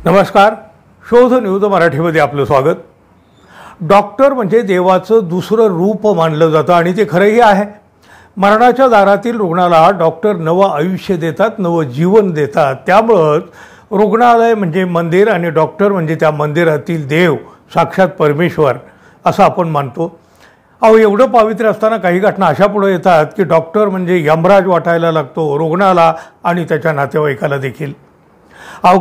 नमस्कार. शोध न्यूज मराठीमध्ये आपलं स्वागत. डॉक्टर म्हणजे देवाचं दुसरं रूप मानलं जातं आणि ते खरंही आहे. मरणाच्या दारातील रुग्णाला डॉक्टर नवं आयुष्य देतात, नवं जीवन देतात. त्यामुळंच रुग्णालय म्हणजे मंदिर आणि डॉक्टर म्हणजे त्या मंदिरातील देव, साक्षात परमेश्वर असं आपण मानतो. एवढं पावित्र्य असताना काही घटना अशा पुढे येतात की डॉक्टर म्हणजे यमराज वाटायला लागतो रुग्णाला आणि त्याच्या नातेवाईकाला देखील.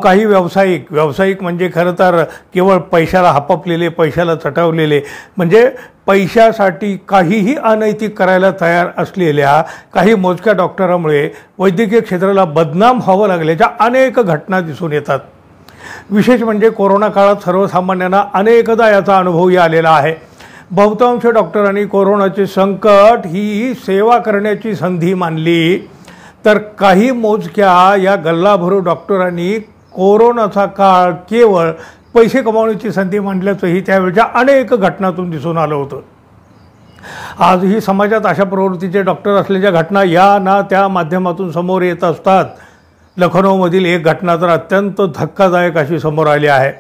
काही व्यावसायिक म्हणजे खरं तर केवळ पैशाला हपपलेले, पैशाला चटवलेले, म्हणजे पैशासाठी काहीही अनैतिक करायला तयार असलेल्या काही मोजक्या डॉक्टरांमुळे वैद्यकीय क्षेत्राला बदनाम व्हावं लागल्याच्या अनेक घटना दिसून येतात. विशेष म्हणजे कोरोना काळात सर्वसामान्यांना अनेकदा याचा अनुभवही आलेला आहे. बहुतांश डॉक्टरांनी कोरोनाचे संकट ही सेवा करण्याची संधी मानली, तर काही मोजक्या या गल्लाभरू डॉक्टरांनी कोरोनाचा काळ केवळ पैसे कमावण्याची संधी मानल्याचंही त्यावेळच्या अनेक घटनांतून दिसून आलं होतं. आजही समाजात अशा प्रवृत्तीचे डॉक्टर असल्याच्या घटना या ना त्या माध्यमातून समोर येत असतात. लखनौमधील एक घटना तर अत्यंत धक्कादायक अशी समोर आली आहे.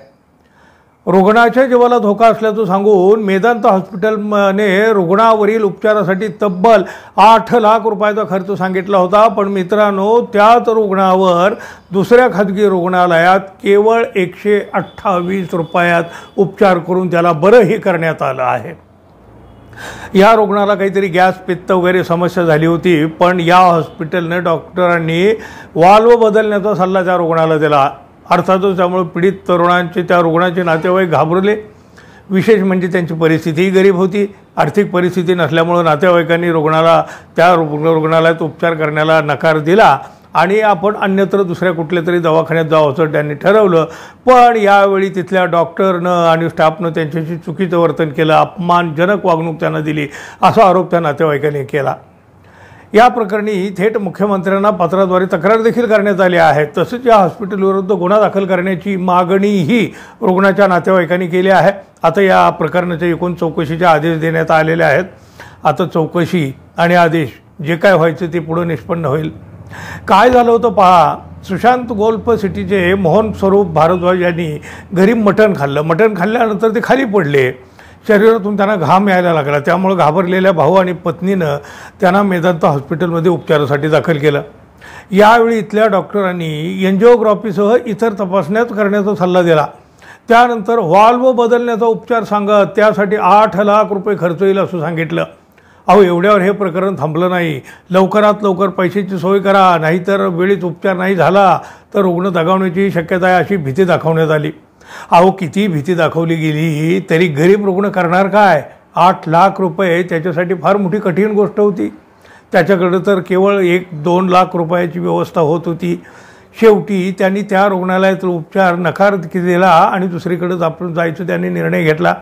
रुग्णाच्या जीवाला धोका असल्याचं सांगून मेदांता हॉस्पिटलने रुग्णावरील उपचारासाठी तब्बल 8 लाख रुपयाचा खर्च सांगितला होता. पण मित्रांनो, त्याच रुग्णावर दुसऱ्या खाजगी रुग्णालयात केवळ 128 रुपयात उपचार करून त्याला बरंही करण्यात आलं आहे. या रुग्णाला काहीतरी गॅस, पित्त वगैरे समस्या झाली होती, पण या हॉस्पिटलने डॉक्टरांनी वाल्व बदलण्याचा सल्ला त्या रुग्णाला दिला. अर्थातच त्यामुळे पीडित तरुणांचे, त्या रुग्णाचे नातेवाईक घाबरले. विशेष म्हणजे त्यांची परिस्थितीही गरीब होती. आर्थिक परिस्थिती नसल्यामुळे नातेवाईकांनी रुग्णाला त्या रुग्णालयात उपचार करण्याला नकार दिला आणि आपण अन्यत्र दुसऱ्या कुठल्या तरी दवाखान्यात जावं असं त्यांनी ठरवलं. पण यावेळी तिथल्या डॉक्टरनं आणि स्टाफनं त्यांच्याशी चुकीचं वर्तन केलं, अपमानजनक वागणूक त्यांना दिली असा आरोप त्या नातेवाईकांनी केला. या प्रकरणी थेट मुख्यमंत्र्यांना पत्राद्वारे तक्रार देखील करण्यात आली आहे. तसेच या हॉस्पिटलविरुद्ध गुन्हा दाखल करण्याची मागणीही रुग्णाच्या नातेवाईकांनी केली आहे. आता या प्रकरणाच्या एकूण चौकशीचे आदेश देण्यात आलेले आहेत. आता चौकशी आणि आदेश जे काय व्हायचं ते पुढे निष्पन्न होईल. काय झालं होतं पहा. सुशांत गोल्फ सिटीचे मोहन स्वरूप भारद्वाज यांनी घरी मटण खाल्लं. मटण खाल्ल्यानंतर ते खाली पडले. शरीरातून त्यांना घाम यायला लागला. त्यामुळे घाबरलेल्या भाऊ आणि पत्नीनं त्यांना मेदांता हॉस्पिटलमध्ये उपचारासाठी दाखल केलं. यावेळी इथल्या डॉक्टरांनी एन्जिओग्राफीसह इतर तपासण्या करण्याचा सल्ला दिला. त्यानंतर व्हॉल्व बदलण्याचा उपचार सांगत त्यासाठी 8 लाख रुपये खर्च येईल असं सांगितलं. एवढ्यावर हे प्रकरण थांबलं नाही. लवकरात लवकर पैशाची सोय करा, नाहीतर वेळीच उपचार नाही झाला तर रुग्ण दगावण्याची शक्यता आहे अशी भीती दाखवण्यात आली. किती भीती दाखवली गेली तरी गरीब रुग्ण करणार काय. 8 लाख रुपये त्याच्यासाठी फार मोठी कठीण गोष्ट होती. त्याच्याकडे तर केवळ 1-2 लाख रुपयाची व्यवस्था होत होती. शेवटी त्यांनी त्या रुग्णालयात उपचार नकार दिला आणि दुसरीकडे आपण जायचं त्यांनी निर्णय घेतला.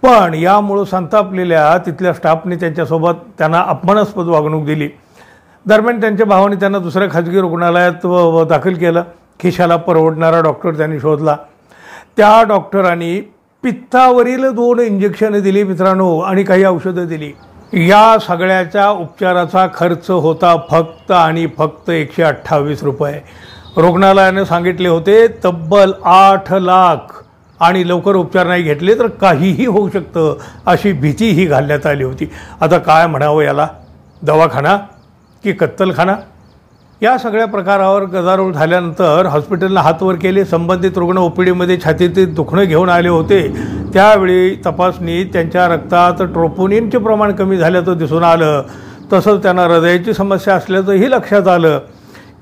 पण यामुळं संतापलेल्या तिथल्या स्टाफने त्यांच्यासोबत त्यांना अपमानास्पद वागणूक दिली. दरम्यान त्यांच्या भावाने त्यांना दुसऱ्या खाजगी रुग्णालयात दाखल केलं. खिशाला परवडणारा डॉक्टर त्यांनी शोधला. त्या डॉक्टरांनी पित्तावरील 2 इंजेक्शनं दिली मित्रांनो, आणि काही औषधं दिली. या सगळ्याच्या उपचाराचा खर्च होता फक्त आणि फक्त 128 रुपये. रुग्णालयाने सांगितले होते तब्बल 8 लाख, आणि लवकर उपचार नाही घेतले तर काहीही होऊ शकतं अशी भीतीही घालण्यात आली होती. आता काय म्हणावं याला, दवाखाना की कत्तलखाना. या सगळ्या प्रकारावर गदारोळ झाल्यानंतर हॉस्पिटलनं हात वर केले. संबंधित रुग्ण ओपीडीमध्ये छातीतील दुखणं घेऊन आले होते. त्यावेळी तपासणीत त्यांच्या रक्तात ट्रोपोनिनचे प्रमाण कमी झाल्याचं दिसून आलं. तसंच त्यांना हृदयाची समस्या असल्याचंही लक्षात आलं.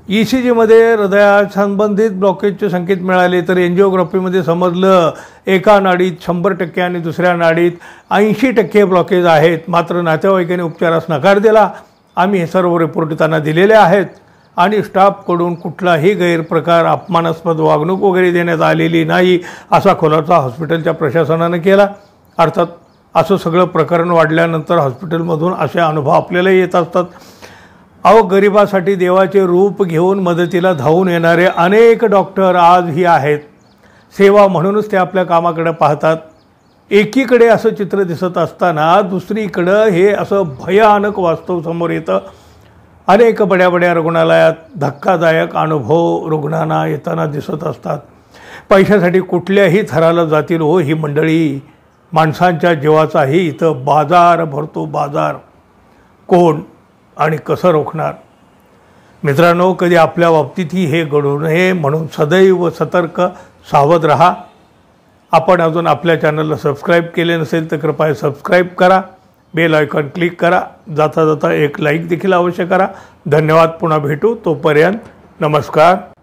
ECGमध्ये हृदयासंबंधित ब्लॉकेजचे संकेत मिळाले, तर एन्जिओग्राफीमध्ये समजलं एका नाडीत 100% आणि दुसऱ्या नाडीत 80% ब्लॉकेज आहेत. मात्र नातेवाईकांनी उपचारास नकार दिला. आम्ही हे सर्व रिपोर्ट त्यांना दिलेले आहेत आणि स्टाफकडून कुठलाही गैरप्रकार, अपमानास्पद वागणूक वगैरे देण्यात आलेली नाही असा खुलासा हॉस्पिटलच्या प्रशासनानं केला. अर्थात असं सगळं प्रकरण वाढल्यानंतर हॉस्पिटलमधून असे अनुभव आपल्याला येत असतात. गरिबासाठी देवाचे रूप घेऊन मदतीला धावून येणारे अनेक डॉक्टर आजही आहेत. सेवा म्हणूनच ते आपल्या कामाकडे पाहतात. एकीकडे असं चित्र दिसत असताना दुसरीकडं हे असं भयानक वास्तव समोर येतं. अनेक बड्या रुग्णालयात धक्कादायक अनुभव रुग्णांना येताना दिसत असतात. पैशासाठी कुठल्याही थराला जातील हो ही मंडळी. माणसांच्या जीवाचाही इथं बाजार भरतो, बाजार. कोण आणि कसं रोखणार? मित्रांनो, कधी आपल्या बाबतीतही हे घडू नये म्हणून सदैव सतर्क, सावध रहा. आपण अजून आपल्या चॅनलला सबस्क्राईब केले नसेल तर कृपया सबस्क्राईब करा, बेल आयकॉन क्लिक करा, जाता जाता एक लाईक देखील अवश्य करा. धन्यवाद. पुन्हा भेटू. तोपर्यंत नमस्कार.